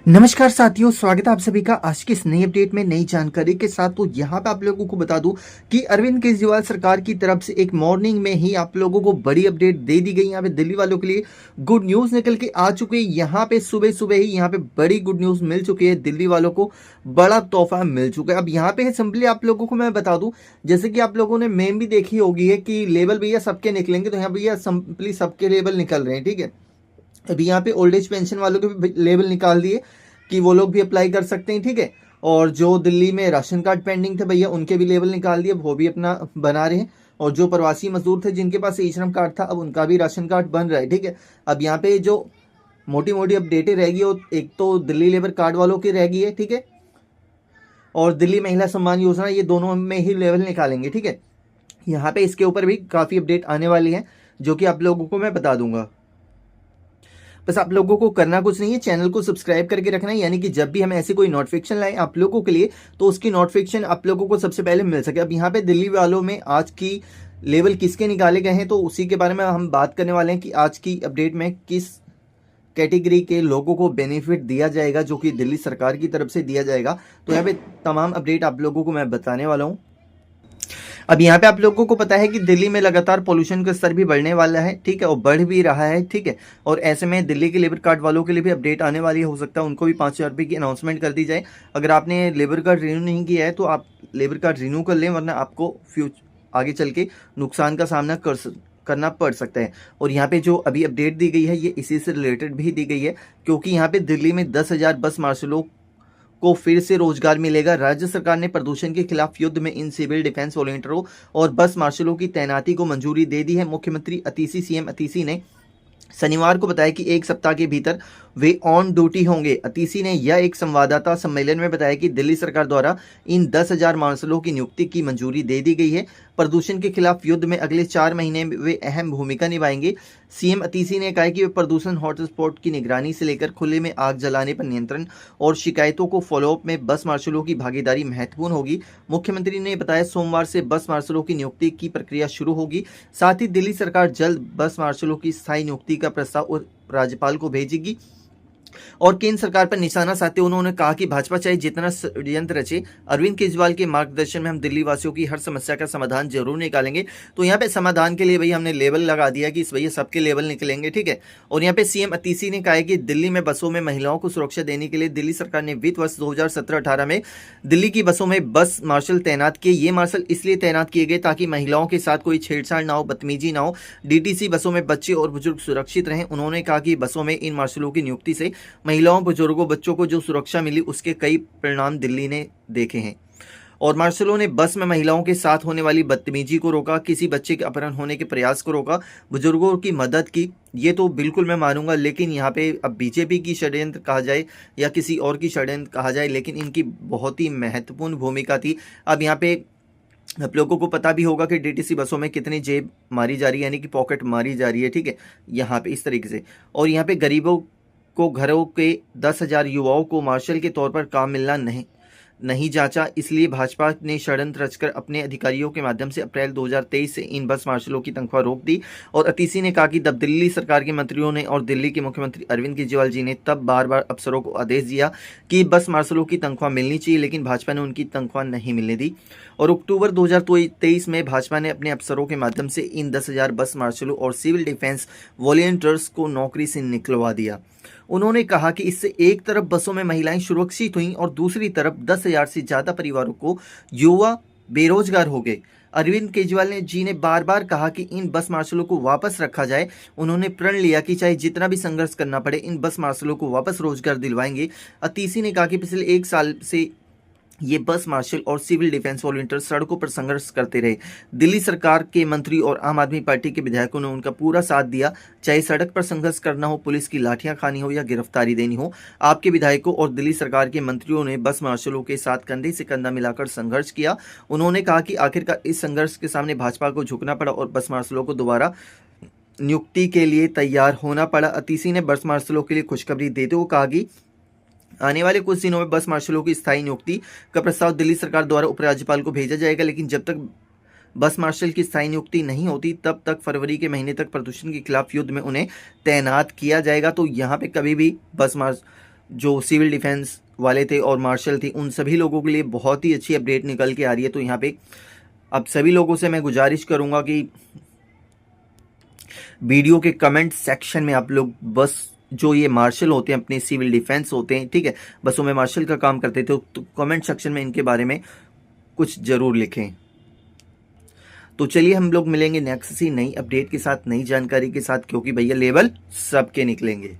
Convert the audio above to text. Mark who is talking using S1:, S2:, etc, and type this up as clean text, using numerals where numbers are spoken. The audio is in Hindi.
S1: नमस्कार साथियों, स्वागत है आप सभी का आज की इस नई अपडेट में नई जानकारी के साथ। तो यहाँ पे आप लोगों को बता दूं कि अरविंद केजरीवाल सरकार की तरफ से एक मॉर्निंग में ही आप लोगों को बड़ी अपडेट दे दी गई। यहाँ पे दिल्ली वालों के लिए गुड न्यूज निकल के आ चुके हैं। यहाँ पे सुबह सुबह ही यहाँ पे बड़ी गुड न्यूज मिल चुकी है। दिल्ली वालों को बड़ा तोहफा मिल चुका है। अब यहाँ पे सिंपली आप लोगों को मैं बता दूं, जैसे कि आप लोगों ने मेम भी देखी होगी है कि लेवल भैया सबके निकलेंगे, तो यहाँ भैया सिंपली सबके लेवल निकल रहे हैं। ठीक है, अभी यहाँ पे ओल्ड एज पेंशन वालों के भी लेवल निकाल दिए कि वो लोग भी अप्लाई कर सकते हैं। ठीक है, और जो दिल्ली में राशन कार्ड पेंडिंग थे भैया उनके भी लेवल निकाल दिए, वो भी अपना बना रहे हैं। और जो प्रवासी मजदूर थे जिनके पास ई श्रम कार्ड था, अब उनका भी राशन कार्ड बन रहा है। ठीक है, अब यहाँ पे जो मोटी मोटी अपडेटें रहेगी वो एक तो दिल्ली लेबर कार्ड वालों की रहेगी है। ठीक है, और दिल्ली महिला सम्मान योजना, ये दोनों में ही लेवल निकालेंगे। ठीक है, यहाँ पे इसके ऊपर भी काफ़ी अपडेट आने वाली है जो कि आप लोगों को मैं बता दूंगा। बस आप लोगों को करना कुछ नहीं है, चैनल को सब्सक्राइब करके रखना है, यानी कि जब भी हम ऐसी कोई नोटिफिकेशन लाएं आप लोगों के लिए तो उसकी नोटिफिकेशन आप लोगों को सबसे पहले मिल सके। अब यहाँ पे दिल्ली वालों में आज की लेवल किसके निकाले गए हैं तो उसी के बारे में हम बात करने वाले हैं कि आज की अपडेट में किस कैटेगरी के लोगों को बेनिफिट दिया जाएगा जो कि दिल्ली सरकार की तरफ से दिया जाएगा। तो यहाँ पे तमाम अपडेट आप लोगों को मैं बताने वाला हूँ। अब यहाँ पे आप लोगों को पता है कि दिल्ली में लगातार पोल्यूशन का स्तर भी बढ़ने वाला है। ठीक है, और बढ़ भी रहा है। ठीक है, और ऐसे में दिल्ली के लेबर कार्ड वालों के लिए भी अपडेट आने वाली है। हो सकता है उनको भी 5,000 रुपये की अनाउंसमेंट कर दी जाए। अगर आपने लेबर कार्ड रिन्यू नहीं किया है तो आप लेबर कार्ड रिन्यू कर लें, वरना आपको आगे चल के नुकसान का सामना करना पड़ सकता है। और यहाँ पे जो अभी अपडेट दी गई है ये इसी से रिलेटेड भी दी गई है, क्योंकि यहाँ पे दिल्ली में 10,000 बस मार्शलों को फिर से रोजगार मिलेगा। राज्य सरकार ने प्रदूषण के खिलाफ युद्ध में इन सिविल डिफेंस वॉलंटियरों और बस मार्शलों की तैनाती को मंजूरी दे दी है। मुख्यमंत्री अतीसी सीएम अतीसी ने शनिवार को बताया कि एक सप्ताह के भीतर वे ऑन ड्यूटी होंगे। अतीसी ने यह एक संवाददाता सम्मेलन में बताया कि दिल्ली सरकार द्वारा इन 10,000 मार्शलों की नियुक्ति की मंजूरी दे दी गई है। प्रदूषण के खिलाफ युद्ध में अगले 4 महीने में वे अहम भूमिका निभाएंगे। सीएम अतीसी ने कहा कि वे प्रदूषण हॉटस्पॉट की निगरानी से लेकर खुले में आग जलाने पर नियंत्रण और शिकायतों को फॉलोअप में बस मार्शलों की भागीदारी महत्वपूर्ण होगी। मुख्यमंत्री ने बताया सोमवार से बस मार्शलों की नियुक्ति की प्रक्रिया शुरू होगी। साथ ही दिल्ली सरकार जल्द बस मार्शलों की स्थायी नियुक्ति का प्रस्ताव राज्यपाल को भेजेगी। और केंद्र सरकार पर निशाना साधते उन्होंने कहा कि भाजपा चाहे जितना षड्यंत्र रचे, अरविंद केजरीवाल के मार्गदर्शन में हम दिल्ली वासियों की हर समस्या का समाधान जरूर निकालेंगे। तो यहाँ पे समाधान के लिए भैया हमने लेवल लगा दिया कि इस भैया सबके लेवल निकलेंगे। ठीक है, और यहाँ पे सीएम अतीसी ने कहा है कि दिल्ली में बसों में महिलाओं को सुरक्षा देने के लिए दिल्ली सरकार ने वित्त वर्ष 2017-18 में दिल्ली की बसों में बस मार्शल तैनात किए। ये मार्शल इसलिए तैनात किए गए ताकि महिलाओं के साथ कोई छेड़छाड़ ना हो, बदतमीजी ना हो। डीटीसी बसों में बच्चे और बुजुर्ग सुरक्षित रहें। उन्होंने कहा कि बसों में इन मार्शलों की नियुक्ति से महिलाओं, बुजुर्गों, बच्चों को जो सुरक्षा मिली उसके कई परिणाम दिल्ली ने देखे हैं। और मार्शलों ने बस में महिलाओं के साथ होने वाली बदतमीजी को रोका, किसी बच्चे के अपहरण होने के प्रयास को रोका, बुजुर्गों की मदद की। ये तो बिल्कुल मैं मानूंगा, लेकिन यहाँ पे अब बीजेपी की षड्यंत्र कहा जाए या किसी और की षड्यंत्र कहा जाए, लेकिन इनकी बहुत ही महत्वपूर्ण भूमिका थी। अब यहाँ पे आप लोगों को पता भी होगा कि डीटीसी बसों में कितनी जेब मारी जा रही है, यानी कि पॉकेट मारी जा रही है। ठीक है, यहाँ पे इस तरीके से। और यहाँ पे गरीबों को, घरों के 10,000 युवाओं को मार्शल के तौर पर काम मिलना नहीं जांचा, इसलिए भाजपा ने षड्यंत्र रचकर अपने अधिकारियों के माध्यम से अप्रैल 2023 से इन बस मार्शलों की तनख्वाह रोक दी। और अतीसी ने कहा कि तब दिल्ली सरकार के मंत्रियों ने और दिल्ली के मुख्यमंत्री अरविंद केजरीवाल जी ने तब बार बार अफसरों को आदेश दिया कि बस मार्शलों की तनख्वाह मिलनी चाहिए, लेकिन भाजपा ने उनकी तनख्वाह नहीं मिलने दी। और अक्टूबर 2023 में भाजपा ने अपने अफसरों के माध्यम से इन 10,000 बस मार्शलों और सिविल डिफेंस वॉलंटियर्स को नौकरी से निकलवा दिया। उन्होंने कहा कि इससे एक तरफ बसों में महिलाएं सुरक्षित हुईं और दूसरी तरफ 10,000 से ज्यादा परिवारों को युवा बेरोजगार हो गए। अरविंद केजरीवाल जी ने बार बार कहा कि इन बस मार्शलों को वापस रखा जाए। उन्होंने प्रण लिया कि चाहे जितना भी संघर्ष करना पड़े इन बस मार्शलों को वापस रोजगार दिलवाएंगे। अतीसी ने कहा कि पिछले 1 साल से ये बस मार्शल और सिविल डिफेंस वॉलंटियर सड़कों पर संघर्ष करते रहे। दिल्ली सरकार के मंत्री और आम आदमी पार्टी के विधायकों ने उनका पूरा साथ दिया, चाहे सड़क पर संघर्ष करना हो, पुलिस की लाठियां खानी हो या गिरफ्तारी देनी हो। आपके विधायकों और दिल्ली सरकार के मंत्रियों ने बस मार्शलों के साथ कंधे से कंधा मिलाकर संघर्ष किया। उन्होंने कहा कि आखिरकार इस संघर्ष के सामने भाजपा को झुकना पड़ा और बस मार्शलों को दोबारा नियुक्ति के लिए तैयार होना पड़ा। अतीसी ने बस मार्शलों के लिए खुशखबरी देते हुए कहा कि आने वाले कुछ दिनों में बस मार्शलों की स्थायी नियुक्ति का प्रस्ताव दिल्ली सरकार द्वारा उपराज्यपाल को भेजा जाएगा, लेकिन जब तक बस मार्शल की स्थायी नियुक्ति नहीं होती तब तक फरवरी के महीने तक प्रदूषण के खिलाफ युद्ध में उन्हें तैनात किया जाएगा। तो यहाँ पे कभी भी जो सिविल डिफेंस वाले थे और मार्शल थी, उन सभी लोगों के लिए बहुत ही अच्छी अपडेट निकल के आ रही है। तो यहाँ पे अब सभी लोगों से मैं गुजारिश करूंगा कि वीडियो के कमेंट सेक्शन में आप लोग बस जो ये मार्शल होते हैं, अपने सिविल डिफेंस होते हैं, ठीक है, बस वो मैं मार्शल का काम करते थे, तो कमेंट सेक्शन में इनके बारे में कुछ जरूर लिखें। तो चलिए हम लोग मिलेंगे नेक्स्ट सी नई अपडेट के साथ, नई जानकारी के साथ, क्योंकि भैया लेवल सबके निकलेंगे।